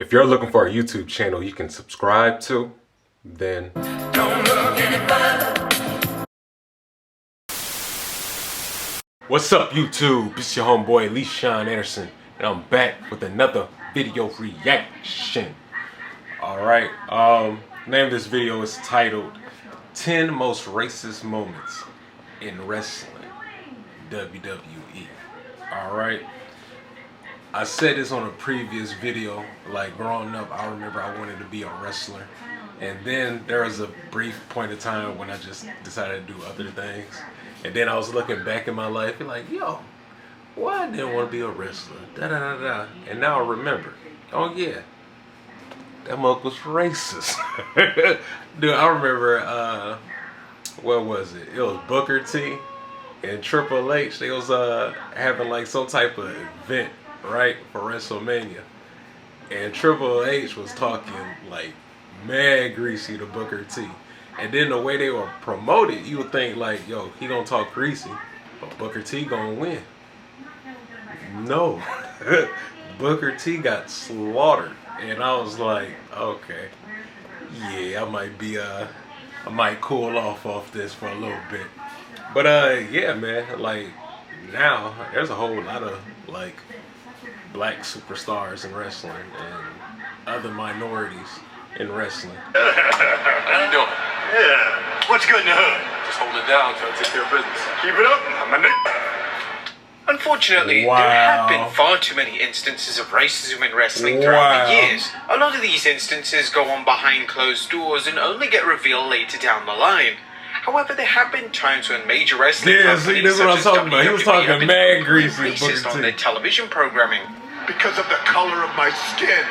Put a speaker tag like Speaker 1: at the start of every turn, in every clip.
Speaker 1: If you're looking for a YouTube channel you can subscribe to, then don't look any further. What's up YouTube? It's your homeboy Lee Sean Anderson, and I'm back with another video reaction. Alright, name of this video is titled 10 Most Racist Moments in Wrestling, WWE. Alright. I said this on a previous video, like growing up, I remember I wanted to be a wrestler. And then there was a brief point of time when I just decided to do other things. And then I was looking back in my life and like, yo, why I didn't want to be a wrestler? Da-da-da-da. And now I remember, oh yeah, that mug was racist. Dude, I remember, what was it? It was Booker T and Triple H. They was having like some type of event, right, for WrestleMania, and Triple H was talking like mad greasy to Booker T, and then the way they were promoted, you would think like, yo, he gonna talk greasy, but Booker T gonna win. No, Booker T got slaughtered, and I was like, okay, yeah, I might cool off this for a little bit, but yeah, man, like now there's a whole lot of like black superstars in wrestling and other minorities in wrestling.
Speaker 2: How you doing?
Speaker 3: Yeah. What's good in the hood?
Speaker 2: Just holding it down, trying to take care of business.
Speaker 3: Keep it up. I'm a
Speaker 4: Unfortunately, there have been far too many instances of racism in wrestling throughout the years. A lot of these instances go on behind closed doors and only get revealed later down the line. However, there have been times when major wrestling companies
Speaker 1: this is what I'm talking about. He was talking mad greasy
Speaker 4: racist on their television programming.
Speaker 3: Because of the color of my skin.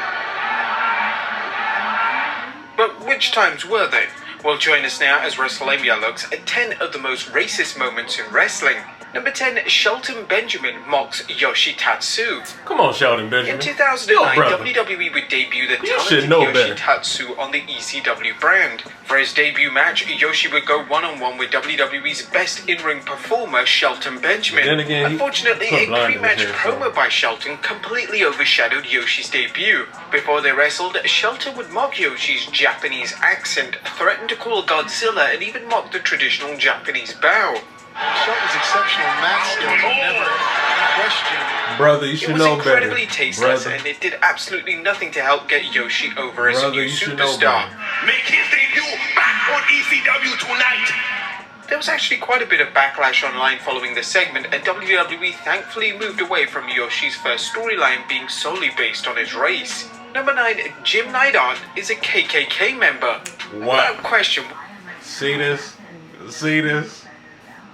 Speaker 4: But which times were they? Well, join us now as WrestleMania looks at 10 of the most racist moments in wrestling. Number 10, Shelton Benjamin mocks Yoshitatsu.
Speaker 1: Come on, Shelton Benjamin.
Speaker 4: In 2009, WWE would debut the talented Yoshitatsu on the ECW brand. For his debut match, Yoshi would go one-on-one with WWE's best in-ring performer, Shelton Benjamin.
Speaker 1: Then again,
Speaker 4: unfortunately, a pre-match promo by Shelton completely overshadowed Yoshi's debut. Before they wrestled, Shelton would mock Yoshi's Japanese accent, threaten to call Godzilla, and even mock the traditional Japanese bow.
Speaker 3: Shelton's exceptional mat skills are never questioned.
Speaker 1: Brother, you should know better.
Speaker 4: It was incredibly tasteless, and it did absolutely nothing to help get Yoshi over as a new superstar.
Speaker 3: Make his debut back on ECW tonight.
Speaker 4: There was actually quite a bit of backlash online following the segment, and WWE thankfully moved away from Yoshi's first storyline being solely based on his race. Number 9, Jim Neidhart is a KKK member.
Speaker 1: What?
Speaker 4: Without question.
Speaker 1: See this? See this?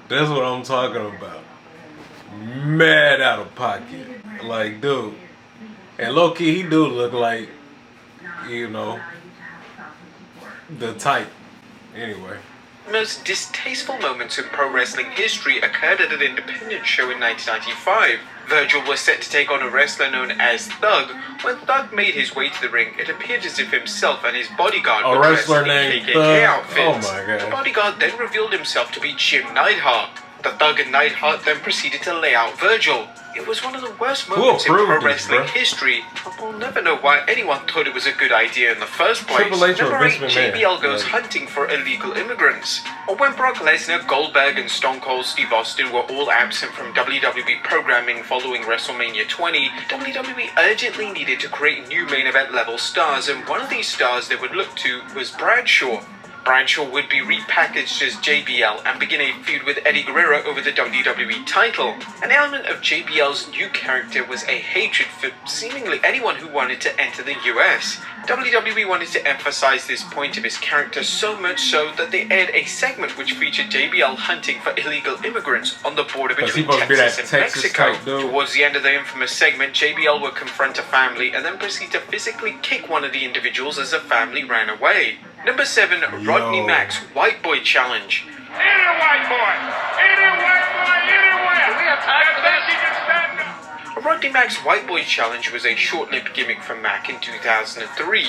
Speaker 1: That's what I'm talking about. Mad out of pocket. Like, dude. And low-key, he do look like, you know, the type. Anyway.
Speaker 4: Most distasteful moments in pro wrestling history occurred at an independent show in 1995. Virgil was set to take on a wrestler known as Thug. When Thug made his way to the ring, it appeared as if himself and his bodyguard were dressed in KKK outfits.
Speaker 1: Oh my God.
Speaker 4: The bodyguard then revealed himself to be Jim Neidhart. The Thug and Neidhart then proceeded to lay out Virgil. It was one of the worst moments in pro wrestling history. We'll never know why anyone thought it was a good idea in the first place.
Speaker 1: Number 8,
Speaker 4: JBL goes hunting for illegal immigrants. Or when Brock Lesnar, Goldberg, and Stone Cold Steve Austin were all absent from WWE programming following WrestleMania 20, WWE urgently needed to create new main event level stars, and one of these stars they would look to was Bradshaw. Bradshaw would be repackaged as JBL and begin a feud with Eddie Guerrero over the WWE title. An element of JBL's new character was a hatred for seemingly anyone who wanted to enter the US. WWE wanted to emphasize this point of his character so much so that they aired a segment which featured JBL hunting for illegal immigrants on the border between Texas and Mexico. Towards the end of the infamous segment, JBL would confront a family and then proceed to physically kick one of the individuals as the family ran away. Number 7, Rodney Mack's White Boy Challenge.
Speaker 3: Any white boy! Any white boy anywhere! We have time for this.
Speaker 4: Rodney Mack's White Boy Challenge was a short-lived gimmick for Mack in 2003.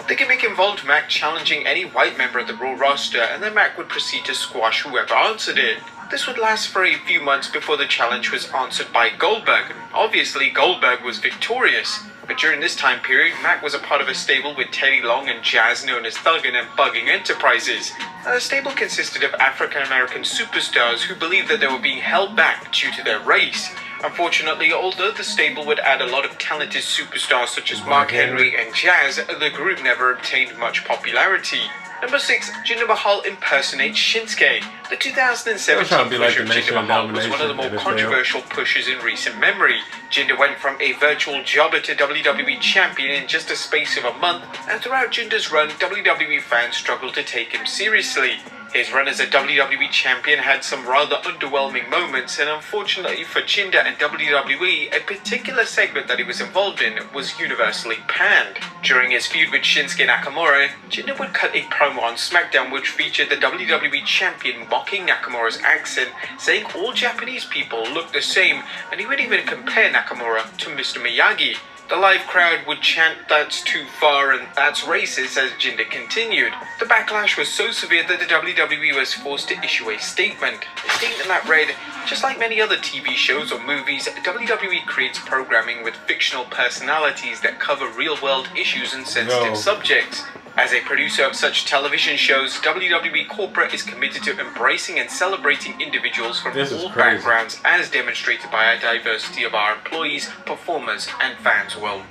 Speaker 4: The gimmick involved Mack challenging any white member of the Raw roster, and then Mack would proceed to squash whoever answered it. This would last for a few months before the challenge was answered by Goldberg. Obviously, Goldberg was victorious. But during this time period, Mac was a part of a stable with Teddy Long and Jazz known as Thuggin' and Bugging Enterprises. The stable consisted of African-American superstars who believed that they were being held back due to their race. Unfortunately, although the stable would add a lot of talented superstars such as Mark Henry and Jazz, the group never obtained much popularity. Number 6, Jinder Mahal impersonates Shinsuke. The 2017 push of Jinder Mahal was one of the more controversial pushes in recent memory. Jinder went from a virtual jobber to WWE champion in just a space of a month, and throughout Jinder's run, WWE fans struggled to take him seriously. His run as a WWE champion had some rather underwhelming moments, and unfortunately for Jinder and WWE, a particular segment that he was involved in was universally panned. During his feud with Shinsuke Nakamura, Jinder would cut a promo on SmackDown which featured the WWE champion mocking Nakamura's accent, saying all Japanese people look the same, and he would even compare Nakamura to Mr. Miyagi. The live crowd would chant "That's too far" and "That's racist" as Jinder continued. The backlash was so severe that the WWE was forced to issue a statement. A statement that read, "Just like many other TV shows or movies, WWE creates programming with fictional personalities that cover real-world issues and sensitive subjects. As a producer of such television shows, WWE Corporate is committed to embracing and celebrating individuals from all backgrounds as demonstrated by a diversity of our employees, performers, and fans well."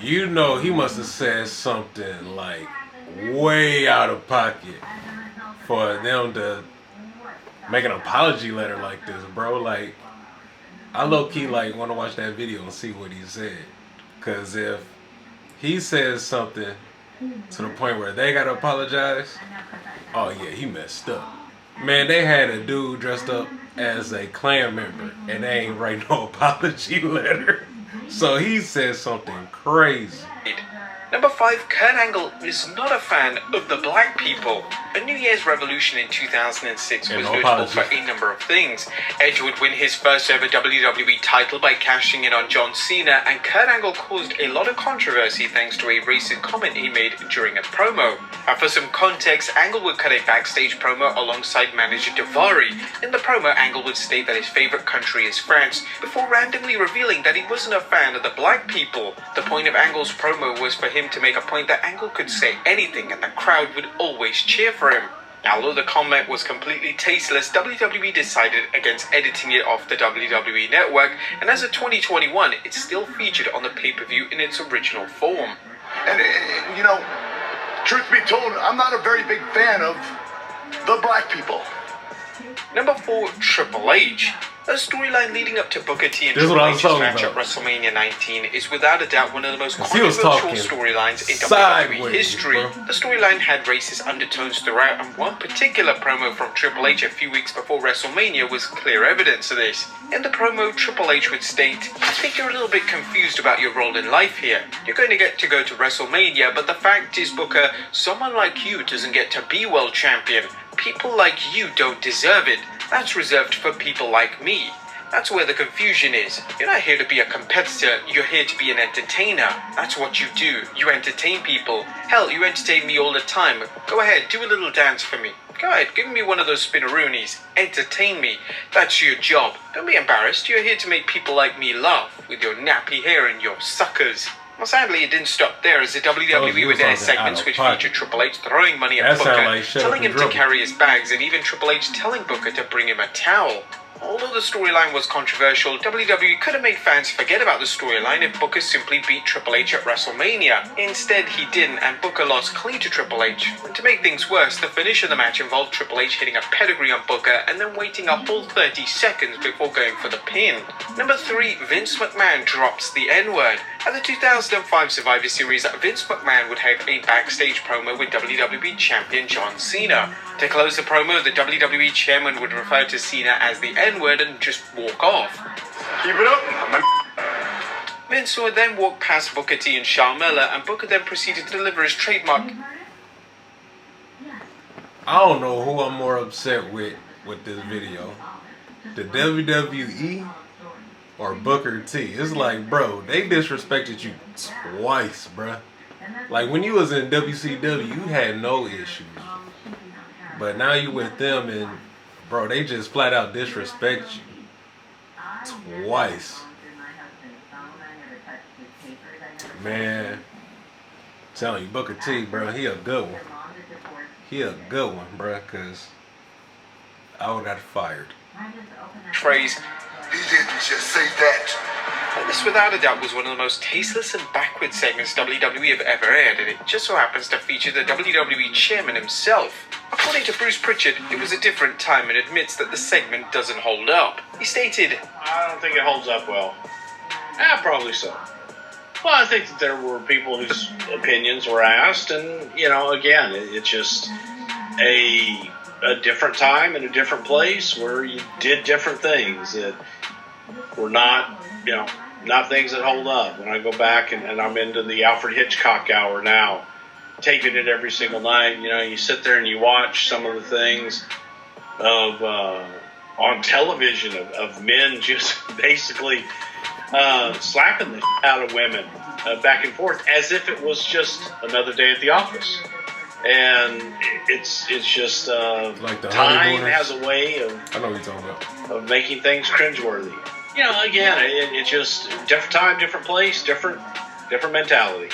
Speaker 1: You know, he must have said something like way out of pocket for them to make an apology letter like this, bro. Like, I low-key like want to watch that video and see what he said. Cause if he says something to the point where they gotta apologize, oh yeah, he messed up. Man, they had a dude dressed up as a Klan member and they ain't write no apology letter. So he said something crazy.
Speaker 4: Number 5, Kurt Angle is not a fan of the black people. A New Year's Revolution in 2006 was notable for a number of things. Edge would win his first ever WWE title by cashing in on John Cena, and Kurt Angle caused a lot of controversy thanks to a racist comment he made during a promo. And for some context, Angle would cut a backstage promo alongside manager Daivari. In the promo, Angle would state that his favorite country is France, before randomly revealing that he wasn't a fan of the black people. The point of Angle's promo was for him to make a point that Angle could say anything and the crowd would always cheer for him. Now, although the comment was completely tasteless, WWE decided against editing it off the WWE network, and as of 2021, it's still featured on the pay-per-view in its original form.
Speaker 5: And, you know, truth be told, I'm not a very big fan of the black people.
Speaker 4: Number 4, Triple H. A storyline leading up to Booker T and Triple H's match at WrestleMania 19 is without a doubt one of the most controversial storylines in WWE history. The storyline had racist undertones throughout, and one particular promo from Triple H a few weeks before WrestleMania was clear evidence of this. In the promo, Triple H would state, "I think you're a little bit confused about your role in life here. You're going to get to go to WrestleMania, but the fact is, Booker, someone like you doesn't get to be world champion. People like you don't deserve it. That's reserved for people like me. That's where the confusion is. You're not here to be a competitor, you're here to be an entertainer. That's what you do. You entertain people. Hell, you entertain me all the time. Go ahead, do a little dance for me. Go ahead, give me one of those spinneroonies. Entertain me. That's your job. Don't be embarrassed. You're here to make people like me laugh with your nappy hair and your suckers." Well, sadly, it didn't stop there, as the WWE would air segments which featured Triple H throwing money at Booker, telling him to carry his bags, and even Triple H telling Booker to bring him a towel. Although the storyline was controversial, WWE could have made fans forget about the storyline if Booker simply beat Triple H at WrestleMania. Instead, he didn't, and Booker lost clean to Triple H. And to make things worse, the finish of the match involved Triple H hitting a pedigree on Booker and then waiting a full 30 seconds before going for the pin. Number 3, Vince McMahon drops the N-word. At the 2005 Survivor Series, Vince McMahon would have a backstage promo with WWE Champion John Cena. To close the promo, the WWE Chairman would refer to Cena as the N-word and just walk off.
Speaker 5: Keep it up.
Speaker 4: Vince would then walk past Booker T and Sharmella, and Booker then proceeded to deliver his trademark.
Speaker 1: I don't know who I'm more upset with this video. The WWE or Booker T. It's like, bro, they disrespected you twice, bruh. Like, when you was in WCW, you had no issues. But now you with them and, bro, they just flat out disrespect you twice. Man, telling you, Booker T, bro, he a good one. He a good one, bro, because I would have got fired.
Speaker 4: Phrase.
Speaker 5: He didn't just say that.
Speaker 4: This, without a doubt, was one of the most tasteless and backward segments WWE have ever aired, and it just so happens to feature the WWE chairman himself. According to Bruce Pritchard, it was a different time and admits that the segment doesn't hold up. He stated,
Speaker 6: I don't think it holds up well. Probably so. Well, I think that there were people whose opinions were asked, and, you know, again, it's just a different time and a different place where you did different things that were not, you know, not things that hold up. When I go back and I'm into the Alfred Hitchcock hour now, taping it every single night, you know, you sit there and you watch some of the things of on television of men just basically slapping the shit out of women back and forth as if it was just another day at the office. And it's just
Speaker 1: like the
Speaker 6: time
Speaker 1: honeymooners.
Speaker 6: has a way of
Speaker 1: I know what you're talking about.
Speaker 6: of making things cringeworthy. You know, again, it's just different time, different place, different mentality.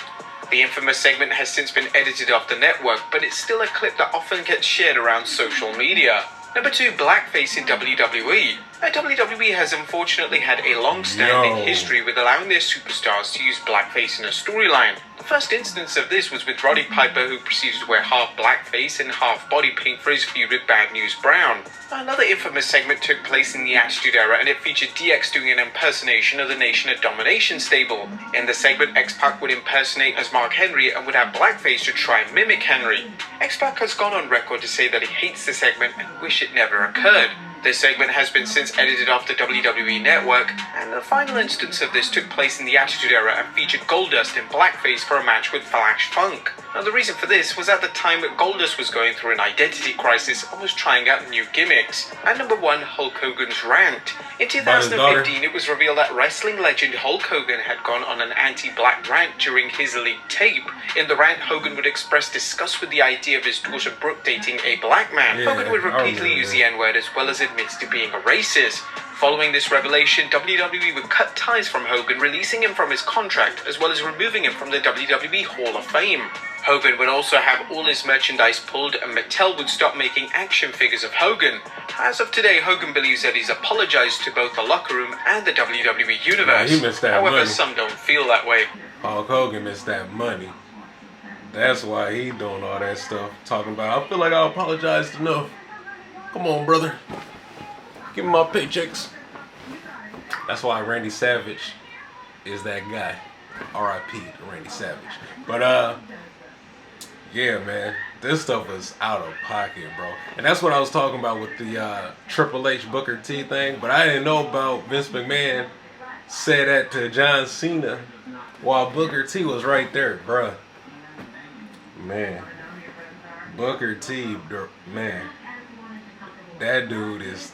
Speaker 4: the infamous segment has since been edited off the network, but it's still a clip that often gets shared around social media. Number 2, blackface in WWE. WWE has unfortunately had a long-standing history with allowing their superstars to use blackface in a storyline. The first instance of this was with Roddy Piper, who proceeded to wear half blackface and half body paint for his feud with Bad News Brown. Another infamous segment took place in the Attitude Era, and it featured DX doing an impersonation of the Nation of Domination stable. In the segment, X-Pac would impersonate as Mark Henry and would have blackface to try and mimic Henry. X-Pac has gone on record to say that he hates the segment and wish it never occurred. This segment has been since edited off the WWE Network, and the final instance of this took place in the Attitude Era and featured Goldust in blackface for a match with Flash Funk. Now, the reason for this was at the time that Goldust was going through an identity crisis and was trying out new gimmicks. At number 1, Hulk Hogan's rant. In 2015, it was revealed that wrestling legend Hulk Hogan had gone on an anti-black rant during his Elite tape. In the rant, Hogan would express disgust with the idea of his daughter Brooke dating a black man. Hogan would repeatedly use the N-word as well as admits to being a racist. Following this revelation, WWE would cut ties from Hogan, releasing him from his contract, as well as removing him from the WWE Hall of Fame. Hogan would also have all his merchandise pulled, and Mattel would stop making action figures of Hogan. As of today, Hogan believes that he's apologized to both the locker room and the WWE Universe.
Speaker 1: He missed that
Speaker 4: However,
Speaker 1: money.
Speaker 4: some don't feel that way.
Speaker 1: Hulk Hogan missed that money. That's why he doing all that stuff. Talking about, I feel like I apologized enough. Come on, brother. Give me my paychecks. That's why Randy Savage is that guy. R.I.P. to Randy Savage. But, yeah, man. This stuff is out of pocket, bro. And that's what I was talking about with the Triple H Booker T thing. But I didn't know about Vince McMahon said that to John Cena while Booker T was right there, bro. Man. Booker T, man. That dude is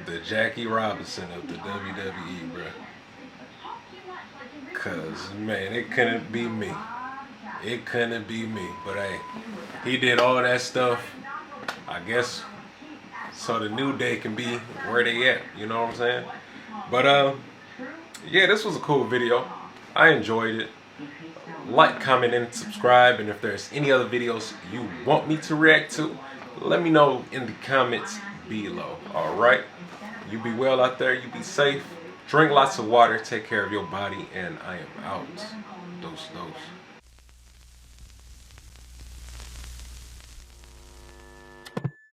Speaker 1: the Jackie Robinson of the WWE, bro. Cause, man, it couldn't be me. It couldn't be me. But hey, he did all that stuff, I guess, so the New Day can be where they at. You know what I'm saying? But yeah, this was a cool video. I enjoyed it. Like, comment, and subscribe. And if there's any other videos you want me to react to, let me know in the comments below. Alright? You be well out there. You be safe. Drink lots of water. Take care of your body. And I am out. Dose.